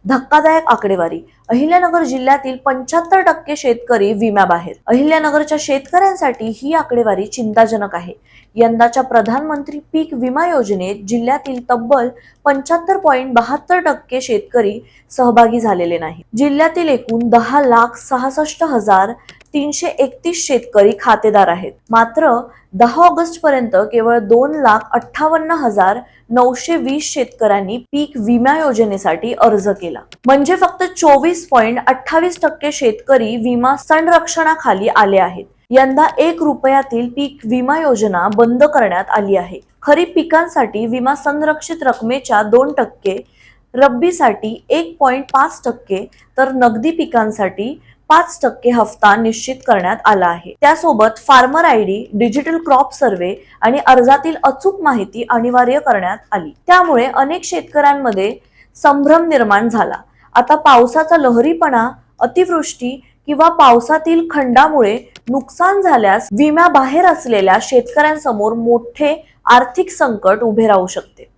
धक्कादायक आकडेवारी. अहिल्यानगर जिल्ह्यातील 75% शेतकरी विम्याबाहेर. अहिल्यानगरच्या शेतकऱ्यांसाठी ही आकडेवारी चिंताजनक आहे. यंदाच्या प्रधानमंत्री पीक विमा योजनेत जिल्ह्यातील तब्बल 75.72% शेतकरी सहभागी झालेले नाही. जिल्ह्यातील एकूण 10,66,331 शेतकरी खातेदार आहेत. मात्र 10 ऑगस्ट पर्यंत केवळ 2,58,920 शेतकऱ्यांनी पीक विमा योजनेसाठी अर्ज केला. म्हणजे फक्त 24.28% शेतकरी विमा संरक्षणाखाली आले आहेत. यंदा 1 रुपयातील पीक विमा योजना बंद करण्यात आली आहे. खरीप पिकांसाठी विमा संरक्षित रकमेच्या 2%, रब्बीसाठी 1.5% तर नगदी पिकांसाठी 5% हफ्ता निश्चित करण्यात आला आहे. त्यासोबत farmer ID, digital crop survey आणि अर्जातील अचूक माहिती अनिवार्य करण्यात आली. त्यामुळे अनेक शेतकऱ्यांमध्ये संभ्रम निर्माण झाला. आता पावसाचा लहरीपणा, अतिवृष्टी किंवा पावसातील खंडामुळे नुकसान झाल्यास विम्याबाहेर असलेल्या शेतकऱ्यांसमोर मोठे आर्थिक संकट उभे राहू शकते.